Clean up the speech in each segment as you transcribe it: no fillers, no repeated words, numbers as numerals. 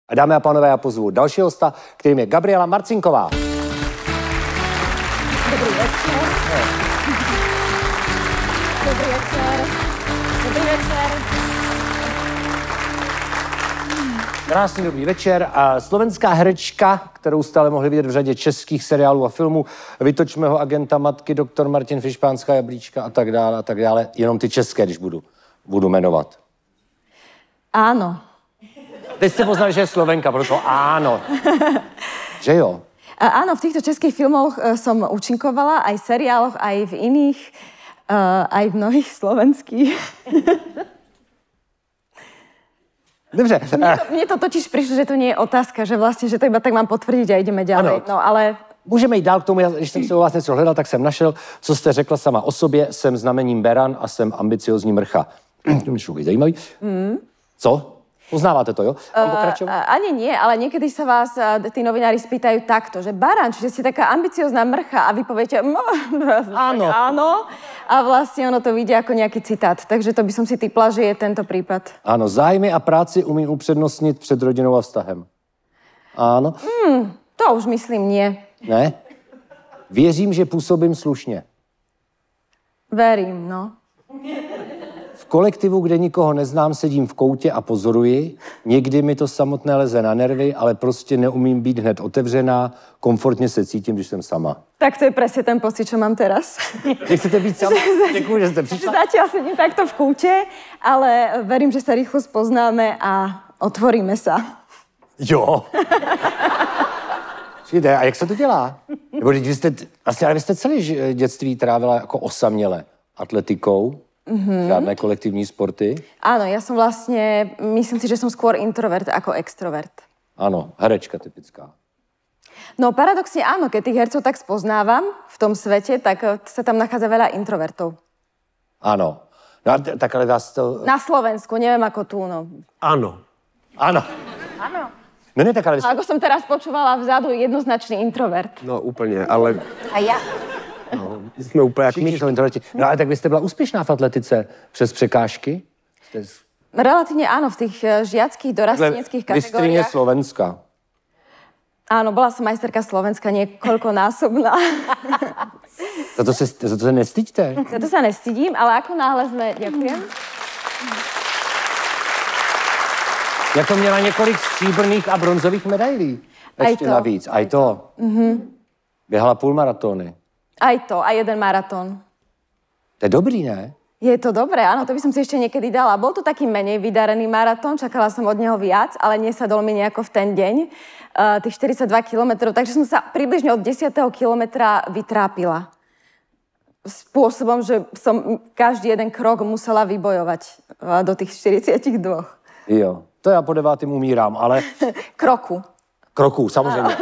A dámy a pánové, já pozvu dalšího hosta, kterým je Gabriela Marcinková. Dobrý večer. Dobrý večer. Dobrý večer. Krásný dobrý večer. A slovenská herečka, kterou jste ale mohli vidět v řadě českých seriálů a filmů, Vytoč mého agenta matky, doktor Martin Fišpánská jablíčka a tak dále. Jenom ty české, když budu jmenovat. Áno. Teď jste poznali, že je Slovenka, proto áno. Že jo? Áno, v týchto českých filmoch som účinkovala, aj v seriáloch, aj v iných, aj v mnohých slovenských. Dobře. Mne to totiž prišlo, že to nie je otázka, že vlastne, že to iba tak mám potvrdiť a ideme ďalej. Ano. No, ale... Můžeme jít dál k tomu, když jsem se o vás něco hledal, tak jsem našel, co jste řekla sama o sobě. Jsem znamením beran a jsem ambiciozní mrcha. To mi šlo zajímavý. Co? Uznáváte to, jo? Ani nie, ale niekedy sa vás tí novinári spýtajú takto, že baran, čiže ste taká ambiciozná mrcha a vy poviete áno. Áno. A vlastne ono to vyjde ako nejaký citát. Takže to by som si tipla, že je tento prípad. Áno, zájmy a práci umím upřednostnit před rodinou a vztahem. Áno. To už myslím nie. Ne? Věřím, že působím slušně. Verím, no. V kolektivu, kde nikoho neznám, sedím v koutě a pozoruji. Někdy mi to samotné leze na nervy, ale prostě neumím být hned otevřená. Komfortně se cítím, když jsem sama. Tak to je presne ten pocit, čo mám teraz. Nechcete být sama? Děkuji, že jste přišla. Zatiaľ sedím takto v kúte, ale verím, že sa rýchlo spoznáme a otvoríme sa. Jo. Přijde, a jak se to dělá? Nebo vy jste celé dětství trávila jako osaměle atletikou. Žiadne kolektívní sporty? Áno, ja som vlastne, myslím si, že som skôr introvert ako extrovert. Áno, herečka typická. No paradoxne áno, keď tých hercov tak spoznávam v tom svete, tak sa tam nachádza veľa introvertov. Áno. No, tak ale vás to... Na Slovensku, neviem ako tu, no. Áno. Áno. Áno. No ne, tak ale... Ako som teraz počúvala vzadu, jednoznačný introvert. No úplně, ale... A ja? No, jsme úplně jak Všichni jsou introverti. No ale tak vy jste byla úspěšná v atletice přes překážky? Relatívne áno, v tých žiackých dorasteneckých Mistryně kategóriách. Slovenska. Áno, bola som majsterka Slovenska niekoľkonásobná. Za to se nestýďte? Za to sa nestydím, ale ako náhle sme... Ďakujem. Jako měla několik stříbrných a bronzových medailí. Ještě to. navíc. Aj to. Běhala půlmaratóny. Aj to, aj jeden maratón. To je dobrý, ne? Je to dobré, áno, to by som si ešte niekedy dala. Bol to taký menej vydarený maratón, čakala som od neho viac, ale nesadol mi nejako v ten deň. Tých 42 kilometrov, takže som sa približne od 10. kilometra vytrápila. Spôsobom, že som každý jeden krok musela vybojovať do tých 42. Jo, to já po 9. umírám, ale... Kroku, samozřejmě.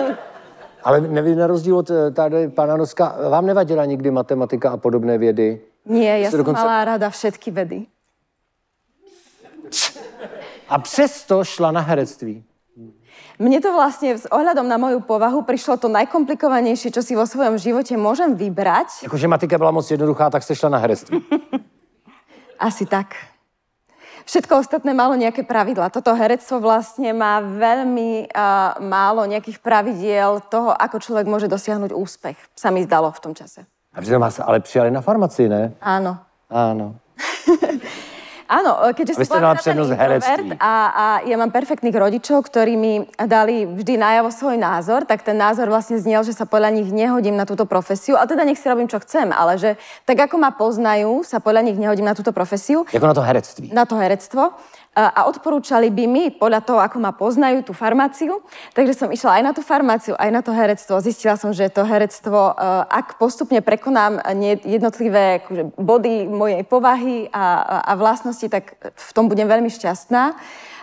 Ale na rozdíl od tady pana Noska, vám nevadila nikdy matematika a podobné vědy? Nie, ja som mala rada všetky vedy. A přesto šla na herectví. Mne to vlastne s ohľadom na moju povahu prišlo to najkomplikovanejšie, čo si vo svojom živote môžem vybrať. Jakože matika byla moc jednoduchá, tak jste šla na herectví. Asi tak. Všetko ostatné malo nejaké pravidlá. Toto herectvo vlastne má veľmi málo nejakých pravidiel toho, ako človek môže dosiahnuť úspech. Sa mi zdalo v tom čase. A přitom vás ale přijali na farmacii, ne? Áno. Áno. Áno, keďže som bola ten introvert a ja mám perfektných rodičov, ktorí mi dali vždy najavo svoj názor, tak ten názor vlastne znel, že sa podľa nich nehodím na túto profesiu, ale teda nech si robím, čo chcem, ale že tak, ako ma poznajú, sa podľa nich nehodím na túto profesiu. Jako na to herectví. Na to herectvo. A odporúčali by mi, podľa toho, ako ma poznajú, tú farmáciu. Takže som išla aj na tú farmáciu, aj na to herectvo. Zistila som, že to herectvo, ak postupne prekonám jednotlivé body mojej povahy a vlastnosti, tak v tom budem veľmi šťastná.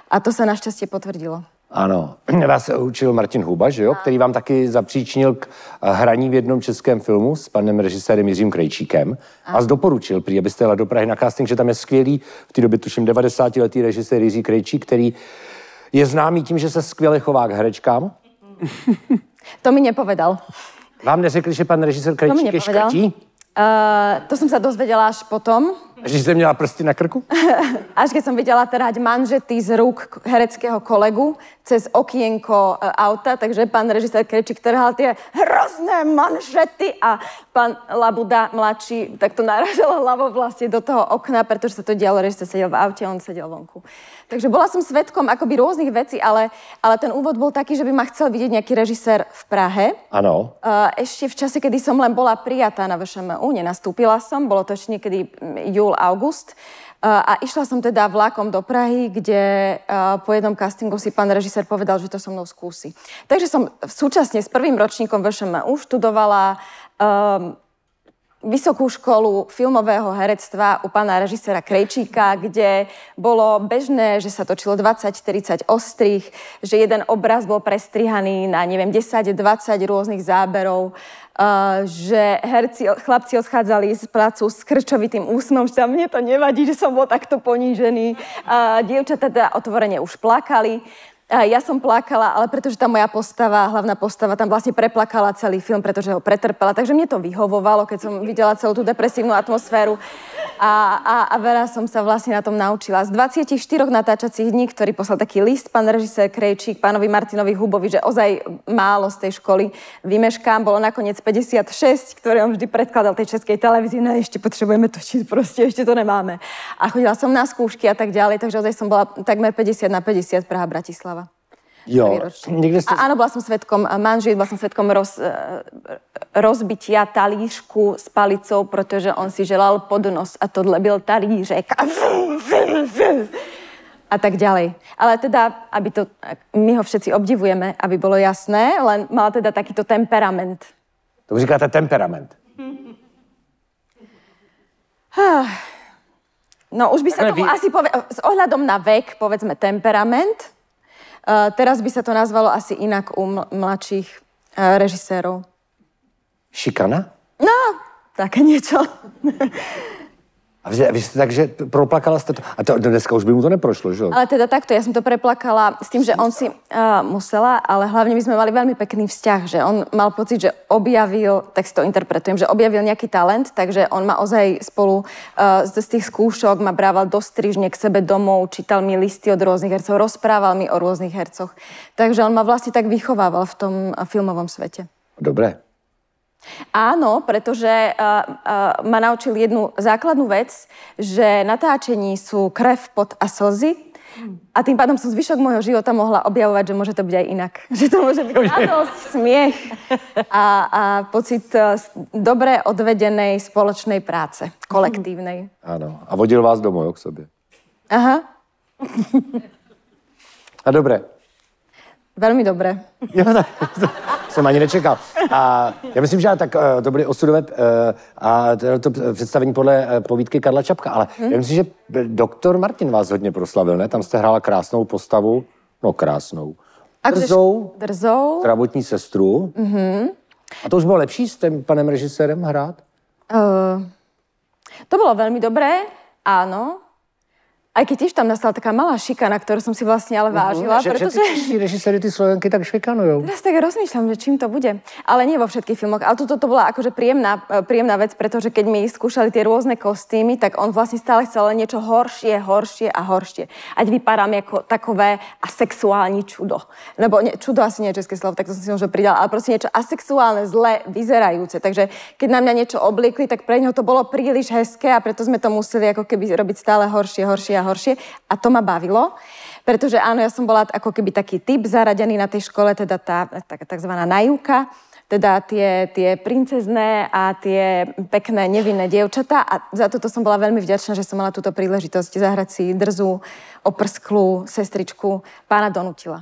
A to sa našťastie potvrdilo. Ano, vás učil Martin Huba, že jo? Který vám taky zapříčinil k hraní v jednom českém filmu s panem režisérem Jiřím Krejčíkem. Vás doporučil, prý, abyste jela do Prahy na casting, že tam je skvělý, v té době tuším 90letý režisér Jiří Krejčík, který je známý tím, že se skvěle chová k herečkám. To mi nepovedal. Vám neřekli, že pan režisér Krejčík je škrtí? To som sa dozvedela až potom. Že jste měla prsty na krku? Až keď som videla trhať manžety z rúk hereckého kolegu, cez okienko auta, takže pán režisér Krejčík trhal tie hrozné manžety a pán Labuda mladší takto narážal hlavou vlastne do toho okna, pretože sa to dialo, režisér sedel v aute, on sedel vonku. Takže bola som svedkom akoby rôznych vecí, ale ten úvod bol taký, že by ma chcel vidieť nejaký režisér v Prahe. Áno. Ešte v čase, kedy som len bola prijatá na VŠMU, nenastúpila som, bolo to ešte niekedy júl, august. A išla som teda vlakom do Prahy, kde po jednom castingu si pán režisér povedal, že to so mnou skúsi. Takže som súčasne s prvým ročníkom VŠMU študovala vysokú školu filmového herectva u pána režiséra Krejčíka, kde bolo bežné, že sa točilo 20-40 ostrých, že jeden obraz bol prestrihaný na, neviem, 10-20 rôznych záberov, že chlapci odchádzali z placu s krčovitým úsmevom, že mne to nevadí, že som bol takto ponížený. Dievčatá teda otvorene už plakali. Ja som plakala, ale pretože tá moja postava, hlavná postava, tam vlastne preplakala celý film, pretože ho pretrpela. Takže mne to vyhovovalo, keď som videla celú tú depresívnu atmosféru. A veľa som sa vlastne na tom naučila. Z 24 natáčacích dní, ktorý poslal taký list pán režisér Krejčík pánovi Martinovi Hubovi, že ozaj málo z tej školy vymeškám, bolo nakoniec 56, ktoré on vždy predkladal tej českej televízii. No ešte potrebujeme točiť, proste ešte to nemáme. A chodila som na skúšky a tak ďalej, takže ozaj som bola takmer 50/50 Praha, Bratislava. Jo, niekde ste... Áno, bola som svedkom manžel, bola som svedkom rozbitia talířku s palicou, pretože on si želal podnos a tohle byl talířek. A tak ďalej. Ale teda, aby to, my ho všetci obdivujeme, aby bolo jasné, len mal teda takýto temperament. To říkáte temperament. No, už by sa tomu asi s ohľadom na vek, povedzme temperament. Teraz by sa to nazvalo asi inak u mladších režisérov. Šikana? No, také niečo. A vy ste tak, že proplakala ste to? A to dneska už by mu to neprošlo, že? Ale teda takto, ja som to preplakala s tým, že on si musela, ale hlavne my sme mali veľmi pekný vzťah, že on mal pocit, že objavil, tak si to interpretujem, že objavil nejaký talent, takže on ma ozaj spolu z tých skúšok ma brával do strižne k sebe domov, čítal mi listy od rôznych hercov, rozprával mi o rôznych hercoch. Takže on ma vlastne tak vychovával v tom filmovom svete. Dobre. Áno, pretože ma naučil jednu základnú vec, že natáčení sú krev, pot a slzy a tým pádom som zvyšok môjho života mohla objavovať, že môže to byť aj inak. Že to môže byť radosť, smiech a pocit dobre odvedenej spoločnej práce, kolektívnej. Áno. A vodil vás domov k sobě. Aha. A dobre. Veľmi dobre. Jo, tak, jsem ani nečekal. A já myslím, že tak to byly osudové a to představení podle povídky Karla Čapka, ale já myslím, že doktor Martin vás hodně proslavil, ne? Tam jste hrála krásnou postavu, no krásnou. Drzou. Zdravotní sestru. A to už bylo lepší s tím panem režisérem hrát? To bolo veľmi dobré, áno. Aj keď tiež tam nastala taká malá šikana, ktorú som si vlastne ale vážila, pretože... Že režiséri, tí Slovenky tak šikanujou. Teraz tak rozmýšľam, že čím to bude. Ale nie vo všetkých filmoch. Ale toto bola akože príjemná vec, pretože keď mi skúšali tie rôzne kostýmy, tak on vlastne stále chcel len niečo horšie a horšie. Ať vypadám ako takové asexuálne čudo. Lebo čudo asi nie je české slovo, tak to som si možno pridala, ale proste niečo asexuálne, zle vyzerajúce. Takže keď na mňa niečo obliekli, tak pre neho to bolo príliš hezké a preto sme to museli ako keby robiť stále horšie. A to ma bavilo, pretože áno, ja som bola ako keby taký typ zaradený na tej škole, teda tá takzvaná najúka, teda tie princezné a tie pekné, nevinné dievčatá a za toto som bola veľmi vďačná, že som mala túto príležitosť zahrať si drzú, oprsklú sestričku pána Donutila.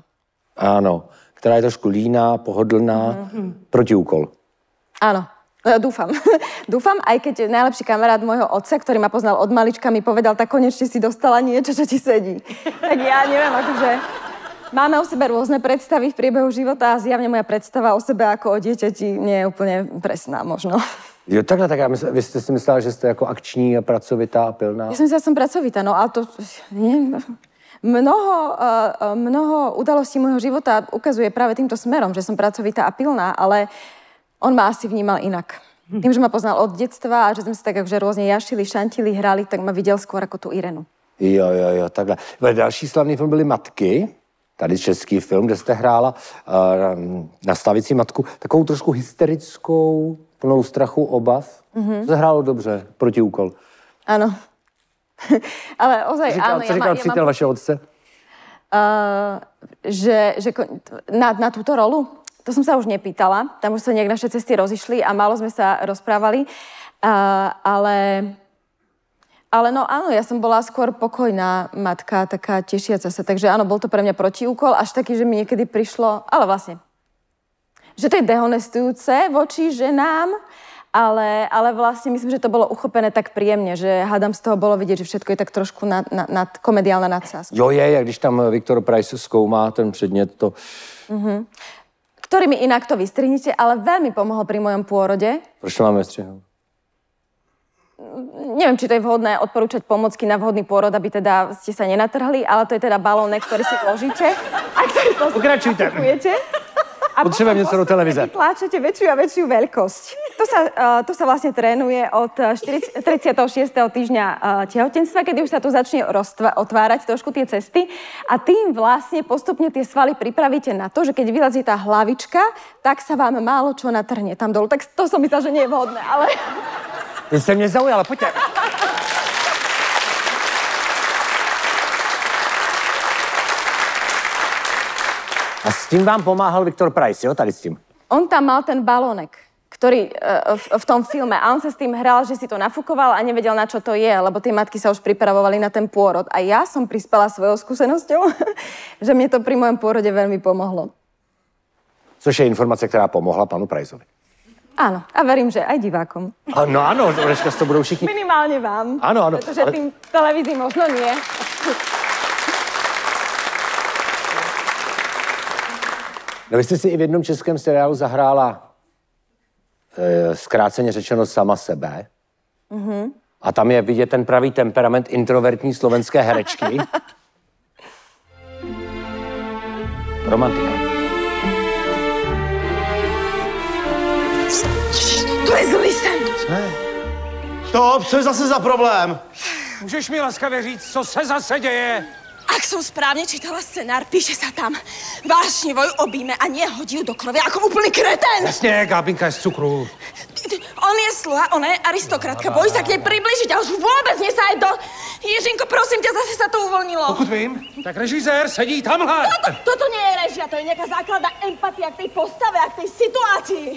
Áno, ktorá je trošku líná, pohodlná, protiúkol. Áno. Dúfam. Dúfam, aj keď najlepší kamarát môjho otca, ktorý ma poznal od malička, mi povedal, tak konečne si dostala niečo, čo ti sedí. Tak ja neviem, akože máme o sebe rôzne predstavy v priebehu života a zjavne moja predstava o sebe ako o dieťati nie je úplne presná možno. Jo, takhle, tak vy jste si myslela, že jste jako akční a pracovitá a pilná. Ja som myslela, že som pracovitá, no ale to... Mnoho udalostí môjho života ukazuje práve týmto smerom, že som pracovitá a pilná, ale on ma asi vnímal inak. Tým, že ma poznal od detstva a že sme sa tak akože rôzne jašili, šantili, hrali, tak ma videl skôr ako tú Irenu. Jo, takhle. Další slavný film byly Matky. tady český film, kde jste hrála na Slavici matku, takovou trošku hysterickou, plnou strachu, obav. To hrálo dobře, protiúkol. Áno. Ale ozaj, áno. Co říkal přítel vašeho otce? Že na túto rolu, to som sa už nepýtala, tam už sa nejak naše cesty rozišli a málo sme sa rozprávali, ale no áno, ja som bola skôr pokojná matka, taká tešiaca sa, takže áno, bol to pre mňa protiúkol, až taký, že mi niekedy prišlo, ale vlastne, že to je dehonestujúce voči ženám, ale vlastne myslím, že to bolo uchopené tak príjemne, že hádam z toho bolo vidieť, že všetko je tak trošku komediálna nadsázka. Jo, jak když tam Viktor Preiss zkoumá ten předmět, to... Ktorý mi inak to vystrihnite, ale veľmi pomohol pri mojom pôrode. Proč to máme strihnout? Neviem, či to je vhodné odporúčať pomocky na vhodný pôrod, aby teda ste sa nenatrhli, ale to je teda balónek, ktorý si vložíte a ktorý Pokračujte. A potřebujeme něco do televize. Tlačíte väčšiu a väčšiu veľkosť. To sa vlastne trénuje od 36. týždňa tehotenstva, kedy už sa tu začne otvárať trošku tie cesty a tým vlastne postupne tie svaly pripravíte na to, že keď vylezí tá hlavička, tak sa vám málo čo natrhne tam dolu. Tak to som myslela, že nie je vhodné, ale... Vy jste mě zaujala, pojďte. A s tím vám pomáhal Viktor Preiss, jo, tady s tím? On tam mal ten balónek, ktorý v tom filme, a on sa s tým hral, že si to nafukoval a nevedel, na čo to je, lebo tie matky sa už pripravovali na ten pôrod. A ja som prispela svojou skúsenosťou, že mne to pri mojom pôrode veľmi pomohlo. Což je informace, která pomohla panu Preissovi. Áno, a verím, že aj divákom. No áno, dneska to budou všichni. Minimálne vám. Áno, áno. Pretože tým v televízii možno nie. No vy jste si i v jednom českém seriálu zahrála zkráceně řečeno sama sebe. A tam je vidět ten pravý temperament introvertní slovenské herečky. Romantika. To je zlý sen. To, co je zase za problém? Můžeš mi laskavě říct, co se zase děje? Ak som správne čítala scenár, píše sa tam vášnivo ju objíme a nie hodí ju do krve ako úplný kretén. Jasně, Gábinka je z cukru. On je sluha, ona je aristokratka. Bojí sa k nej priblížiť a už vôbec nesáď do... Ježinko, prosím ťa, zase sa to uvoľnilo. Pokud vím, tak režisér sedí tamhle. Toto nie je režia, to je nejaká základná empatia k tej postave a k tej situácii.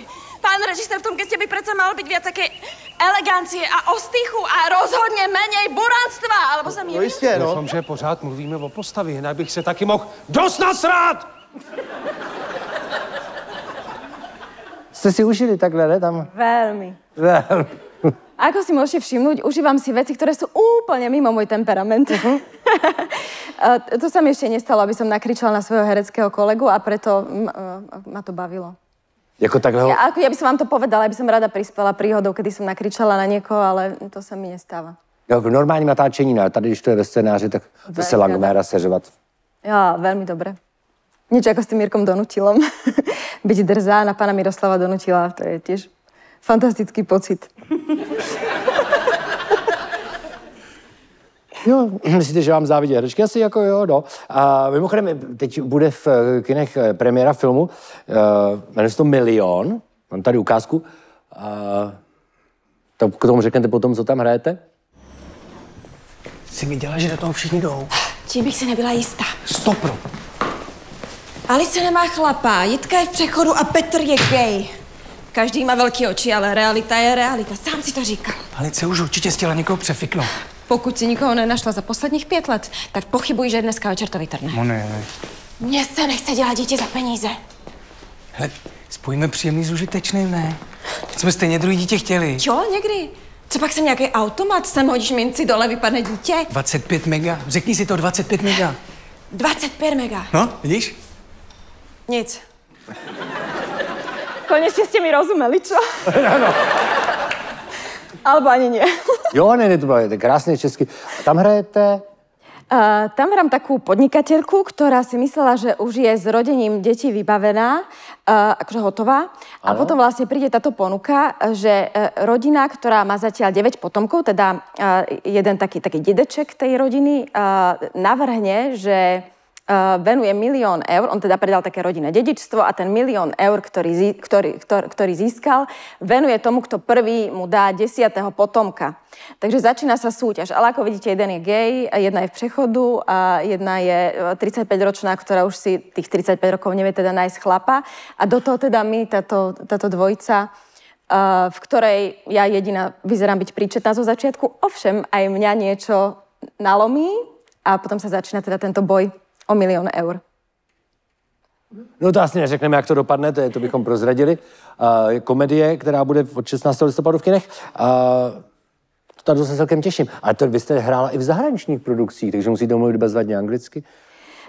Pán režisér, v tom geste by predsa malo byť viac také elegancie a ostychu a rozhodne menej buranstva, alebo sa mýlim? No jistě, no. Doufám, že pořád mluvíme o postavě, jinak bych se taky mohl dost nasrát! Jste si užili takhle, ne? Tam... Veľmi. Velmi. Ako si môžete všimnúť, užívam si veci, ktoré sú úplne mimo môj temperament. To sa mi ešte nestalo, aby som nakričala na svojho hereckého kolegu a preto ma to bavilo. Jako takhle... Ja by som vám to povedala, ja by som rada prispela príhodou, kedy som nakričala na niekoho, ale to sa mi nestáva. Jo, v normálním natáčení ne, tady, když to je ve scénáři, tak se Langméra seřovat. Jo, veľmi dobre. Niečo ako s tým Mirkom Donutilom. Byť drzá na pána Miroslava Donutila, to je tiež fantastický pocit. Jo, myslíte, že vám závidí herečky? Asi jako jo, no. A mimochodem, teď bude v kinech premiéra filmu, jmenuje se to Milion, mám tady ukázku. To k tomu řeknete potom, co tam hrajete? Si viděla, že do toho všichni jdou? Tím bych si nebyla jistá. Stopro. Alice nemá chlapa, Jitka je v přechodu a Petr je gay. Každý má velký oči, ale realita je realita. Sám si to říkal. Alice už určitě chtěla někoho přefiknout. Pokud si nikoho nenašla za posledních 5 let, tak pochybuji, že dneska večer to vytrhne. No ne. Mně se nechce dělat dítě za peníze. Hele, spojíme příjemný s užitečným, ne? Jsme stejně druhý dítě chtěli. Jo, někdy. Co pak jsem nějaký automat, sem hodíš minci, dole vypadne dítě. 25 mega. Řekni si to, 25 mega. 25 mega. No, vidíš? Nic. Konečne ste mi rozumeli, čo? Ano. Alebo ani nie. Jo, ne, to bylo krásně česky. A tam hrajete? Tam hrám takú podnikateľku, ktorá si myslela, že už je s rodením detí vybavená, akože hotová. A potom vlastne príde táto ponuka, že rodina, ktorá má zatiaľ 9 potomkov, teda jeden taký dedeček tej rodiny, navrhne, že venuje 1 000 000 eur, on teda predal také rodinné dedičstvo a ten 1 000 000 eur, ktorý získal, venuje tomu, kto prvý mu dá 10. potomka. Takže začína sa súťaž. Ale ako vidíte, jeden je gej, jedna je v prechodu a jedna je 35-ročná, ktorá už si tých 35 rokov nevie teda nájsť chlapa. A do toho teda my, táto dvojica, v ktorej ja jediná vyzerám byť príčetná zo začiatku, ovšem aj mňa niečo nalomí a potom sa začína teda tento boj o 1 000 000 eur. No to asi neřekneme, jak to dopadne, to bychom prozradili. Je komedie, která bude od 16. listopadu v kinech. To se celkem těším. Ale vy jste hrála i v zahraničních produkcích, takže musíte mluvit bezvadně anglicky.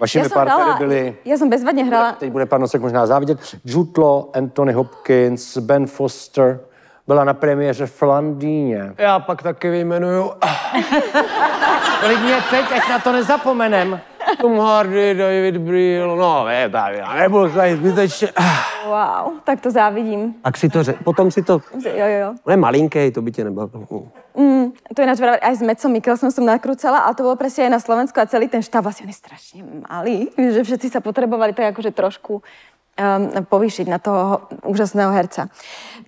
Vašimi partnery byli... Já jsem bezvadně hrála... Teď bude pan Nosek možná závidět. Jude Law, Anthony Hopkins, Ben Foster. Byla na premiéře v Londýně. Já pak taky vyjmenuju. Klidně teď, ať na to nezapomenem. Tom Hardy, David Brill, no nebudu tady zbytečně. Wow, tak to závidím. Tak si to potom si to... Jo. Ne malinkej, to by tě nebavilo. To ináč aj s Medzom Mikkelsonom som nakrúcala, ale to bolo presne aj na Slovensku a celý ten štáb vlastne on je strašne malý, že všetci sa potrebovali tak akože trošku povýšiť na toho úžasného herca.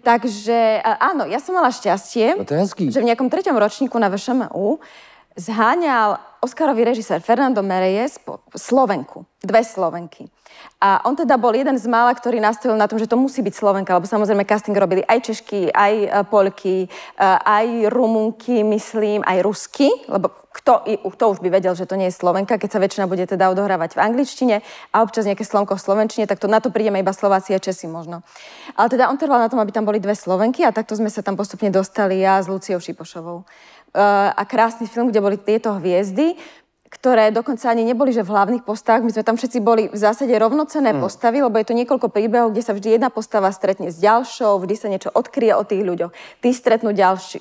Takže áno, ja som mala šťastie, že v nejakom 3. ročníku na VŠMU zháňal Oscarový režisér Fernando Meirelles Slovenku, 2 Slovenky. A on teda bol jeden z mála, ktorý nastavil na tom, že to musí byť Slovenka, lebo samozrejme casting robili aj Češky, aj Poľky, aj Rumunky, myslím, aj Rusky, lebo kto už by vedel, že to nie je Slovenka, keď sa väčšina bude teda odohrávať v angličtine a občas nejaké slovko v slovenčine, tak to na to prídeme iba Slováci a Česi možno. Ale teda on trval na tom, aby tam boli 2 Slovenky a takto sme sa tam postupne dostali ja s Luciou Šipošovou. A krásny film, kde boli tieto hviezdy, ktoré dokonca ani neboli, že v hlavných postavách. My sme tam všetci boli v zásade rovnocenné postavy, lebo je to niekoľko príbehov, kde sa vždy jedna postava stretne s ďalšou, vždy sa niečo odkryje o tých ľuďoch. Tí stretnú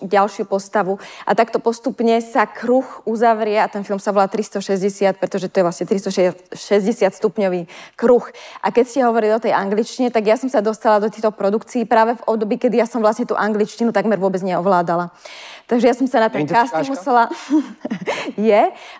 ďalšiu postavu a takto postupne sa kruh uzavrie a ten film sa volá 360, pretože to je vlastne 360 stupňový kruh. A keď ste hovorili o tej angličtine, tak ja som sa dostala do týchto produkcií práve v období, kedy ja som vlastne tú angličtinu takmer vôbec neovládala. Takže ja som sa na ten casting musela...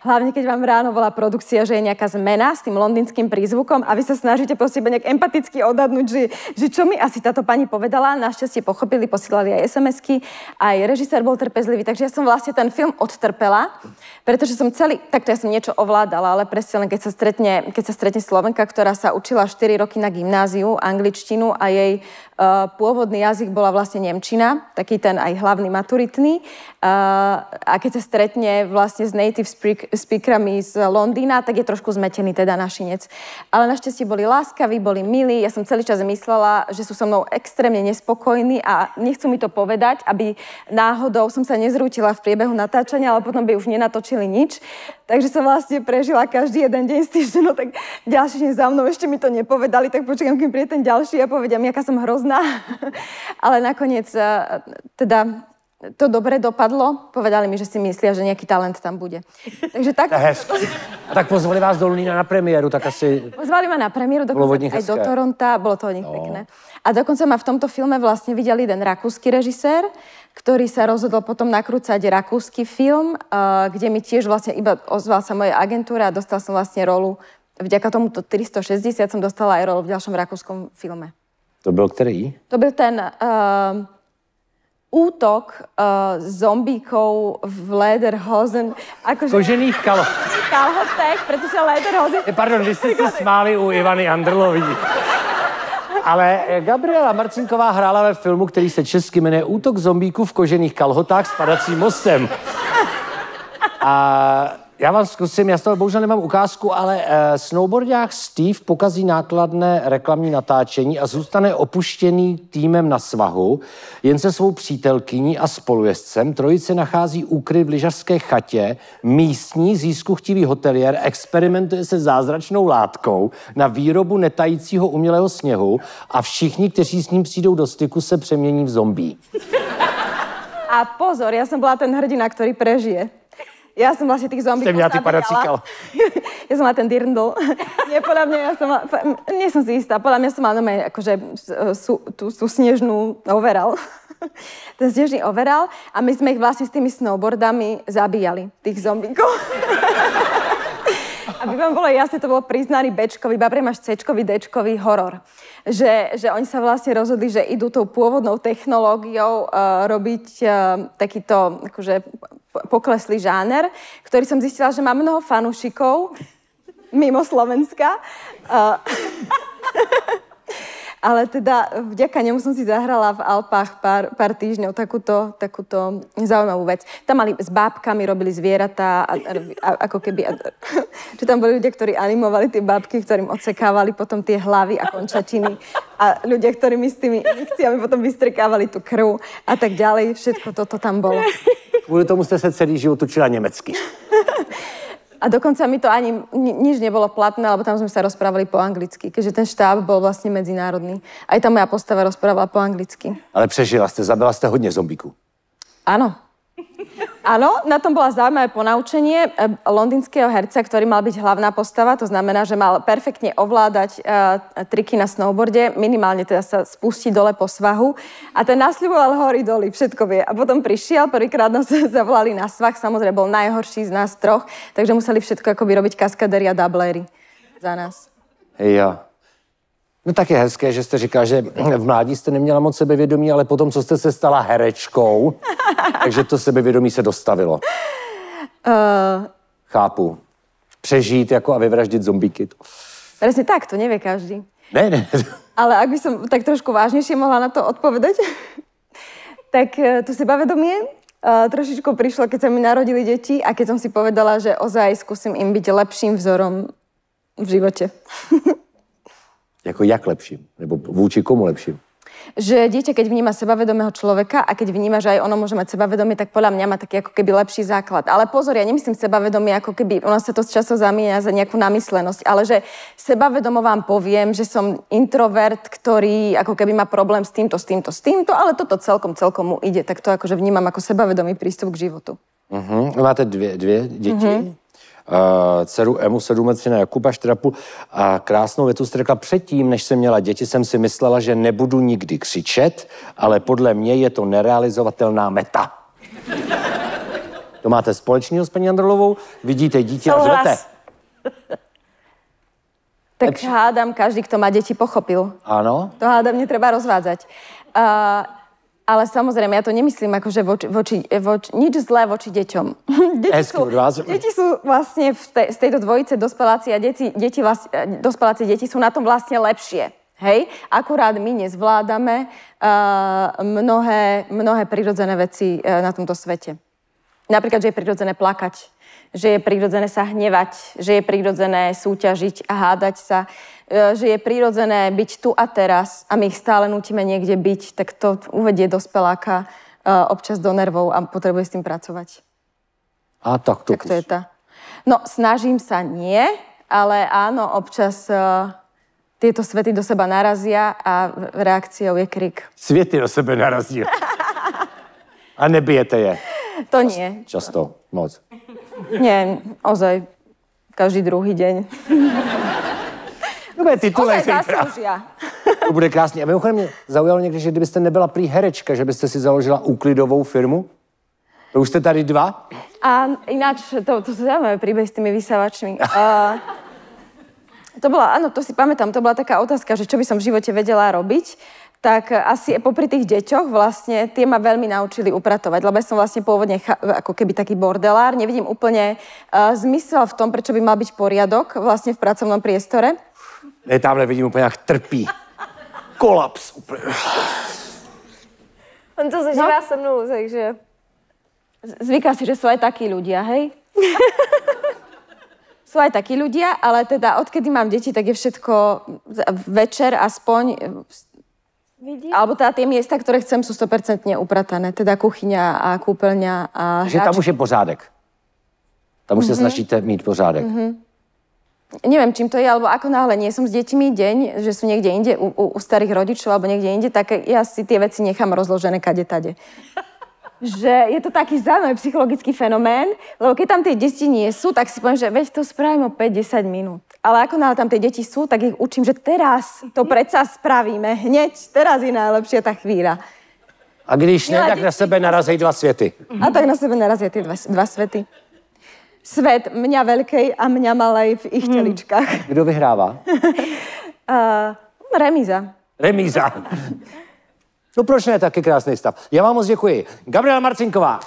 Hlavne keď vám ráno volá produkcia, že je nejaká zmena s tým londýnskym prízvukom a vy sa snažíte proste nejak empaticky odhadnúť, že čo mi asi táto pani povedala. Našťastie pochopili, posielali aj SMS-ky, aj režisér bol trpezlivý, takže ja som vlastne ten film odtrpela, pretože som takto ja som niečo ovládala, ale presne len keď sa stretne Slovenka, ktorá sa učila 4 roky na gymnáziu, angličtinu a jej pôvodný jazyk bola vlastne nemčina, taký ten aj hlavný maturitný. A keď sa stretne vlastne s native speakerami z Londýna, tak je trošku zmetený teda našinec. Ale našťastie boli láskaví, boli milí. Ja som celý čas myslela, že sú so mnou extrémne nespokojní a nechcú mi to povedať, aby náhodou som sa nezrútila v priebehu natáčania, ale potom by už nenatočili nič. Takže som vlastne prežila každý jeden deň s tým, že no tak ďalší deň za mnou ešte mi to nepovedali, tak počkám, kým príde ten ďalší a povedia mi, aká som hrozná. Ale nakoniec teda to dobre dopadlo. Povedali mi, že si myslia, že nejaký talent tam bude. Takže tak... A tak pozvali vás do Londýna na premiéru, tak asi... Pozvali ma na premiéru, dokonca aj do Toronta, bolo to od nich pekné. A dokonca ma v tomto filme vlastne videl jeden rakúsky režisér, ktorý sa rozhodol potom nakrúcať rakúsky film, kde mi tiež vlastne iba ozval sa moja agentúra a dostal som vlastne rolu. Vďaka tomuto 360 som dostala aj rolu v ďalšom rakúskom filme. To byl který? To byl ten útok zombíkov v Lederhosen. Kožených kalhotek, pretože Lederhosen... Pardon, vy jste se smáli u Ivany Andrlový. Ale Gabriela Marcinková hrála ve filmu, který se česky jmenuje Útok zombíků v kožených kalhotách s padacím mostem. A já vám zkusím, já z toho bohužel nemám ukázku, ale snowboardák Steve pokazí nákladné reklamní natáčení a zůstane opuštěný týmem na svahu. Jen se svou přítelkyní a spolujezdcem trojice nachází úkryt v lyžařské chatě. Místní získuchtivý hotelier experimentuje se zázračnou látkou na výrobu netajícího umělého sněhu a všichni, kteří s ním přijdou do styku, se přemění v zombí. A pozor, ja som bola ten hrdina, ktorý prežije. Ja som vlastne tých zombíkov zabíjala. Ja som mala ten dirndl. Nie, podľa mňa nie som si istá. Podľa mňa som mala akože tú snežnú overall. Ten snežný overall. A my sme ich vlastne s tými snowboardami zabíjali, tých zombíkov. Aby vám bolo jasné, to bol priznaný Bčkový, Babrej máš Cčkový, Dčkový horor. Že oni sa vlastne rozhodli, že idú tou pôvodnou technológiou robiť takýto akože pokleslý žáner, ktorý som zistila, že má mnoho fanúšikov mimo Slovenska. Ale teda vďaka nemu som si zahrala v Alpách pár týždňov takúto zaujímavú vec. Tam mali s bábkami, robili zvieratá a ako keby... že tam boli ľudia, ktorí animovali tie bábky, ktorým odsekávali potom tie hlavy a končatiny a ľudia, ktorí mi s tými injekciami potom vystrekávali tú krv a tak ďalej. Všetko toto tam bolo. Kvôli tomu ste sa celý život učila nemecky. A dokonca mi to ani nič nebolo platné, lebo tam sme sa rozprávali po anglicky, keďže ten štáb bol vlastne medzinárodný. Aj tá moja postava rozprávala po anglicky. Ale přežila ste, zabila ste hodne zombíku. Áno. Áno, na tom bola zaujímavé ponaučenie londýnskeho herca, ktorý mal byť hlavná postava, to znamená, že mal perfektne ovládať triky na snowboarde, minimálne teda sa spustiť dole po svahu a ten nasľuboval hory doly, všetko vie. A potom prišiel, prvýkrát nás zavolali na svah, samozrejme bol najhorší z nás troch, takže museli všetko akoby robiť kaskadéri a dubléri za nás. Jo. No tak je hezké, že jste říkala, že v mládí jste neměla moc sebevědomí, ale potom, co jste se stala herečkou, takže to sebevědomí se dostavilo. Chápu. Přežít jako a vyvraždit zombíky. Presne tak, to nevie každý. Ne. Ale ak by som tak trošku vážnejšie mohla na to odpovedať, tak to sebavedomie trošičku prišlo, keď sa mi narodili deti a keď som si povedala, že ozaj skúsim im byť lepším vzorom v živote. Jako jak lepším? Nebo vůči komu lepším? Že dieťa, keď vníma sebavedomého človeka a keď vníma, že aj ono môže mať sebavedomie, tak podľa mňa má taký ako keby lepší základ. Ale pozor, ja nemyslím sebavedomie ako keby, ono sa to často zamieňa za nejakú namyslenosť, ale že sebavedomo vám poviem, že som introvert, ktorý ako keby má problém s týmto, ale toto celkom mu ide. Tak to akože vnímam ako sebavedomý prístup k životu. Máte dvě děti? Dceru Emu, 7 let, syna Jakuba, 4,5 a krásnou větu jste řekla, předtím, než jsem měla děti, jsem si myslela, že nebudu nikdy křičet, ale podle mě je to nerealizovatelná meta. To máte společného s paní Andrlovou? Vidíte dítě a řvete. Tak hádam, každý, kto má deti, pochopil. Áno? To hádam netreba rozvádzať. Ale samozrejme, ja to nemyslím akože nič zlé voči deťom. Deti sú vlastne z tejto dvojice dospeláci a dospeláci deti sú na tom vlastne lepšie. Hej? Akurát my nezvládame mnohé prirodzené veci na tomto svete. Napríklad, že je prirodzené plakať, že je prirodzené sa hnevať, že je prirodzené súťažiť a hádať sa, že je prirodzené byť tu a teraz a my ich stále nútime niekde byť, tak to uvedie dospeláka občas do nervov a potrebuje s tým pracovať. A tak to je tá. No, snažím sa nie, ale áno, občas tieto svety do seba narazia a reakciou je krik. Světy do sebe narazí. A nebijete je? To nie. Často, moc. Nie, ozaj, každý druhý deň. Ozaj zaslúžia. To bude krásně. A mimochodem mě zaujalo někdy, že kdybyste nebyla prý herečka, že byste si založila úklidovou firmu? To už jste tady 2? A ináč, to sú zaujímavé príbehy s tými vysávačmi. To bola, áno, to si pamätám, to bola taká otázka, že čo by som v živote vedela robiť. Tak asi popri tých deťoch vlastne tie ma veľmi naučili upratovať, lebo ja som vlastne pôvodne ako keby taký bordelár. Nevidím úplne zmysel v tom, prečo by mal byť poriadok vlastne v pracovnom priestore. Ne, tamhle vidím úplne, jak trpí. Kolaps. On to zažívá se mnou, takže... Zvyká si, že sú aj takí ľudia, hej? Sú aj takí ľudia, ale teda odkedy mám deti, tak je všetko večer aspoň... Vidím. Alebo teda tie miesta, ktoré chcem, sú 100% upratané. Teda kuchyňa a kúpeľňa a že tam už je pořádek. Tam už sa snažíte mít pořádek. Neviem, čím to je, alebo ako náhle nie som s deťmi deň, že sú niekde inde u starých rodičov alebo niekde inde, tak ja si tie veci nechám rozložené kade-tade. Že je to taký zaujímavý psychologický fenomén, lebo keď tam tie deti nie sú, tak si poviem, že veď to spravím o 5-10 minút. Ale ako náhle tam tie deti sú, tak ich učím, že teraz to predsa spravíme. Hneď, teraz je najlepšia tá chvíľa. A když ne, tak na sebe narazí 2 světy. A tak na sebe narazí tie dva svety. svet mňa veľkej a mňa malej v ich teličkách. Kdo vyhrává? Remíza. Remíza. No proč ne, taky krásný stav. Já vám moc děkuji. Gabriela Marcinková.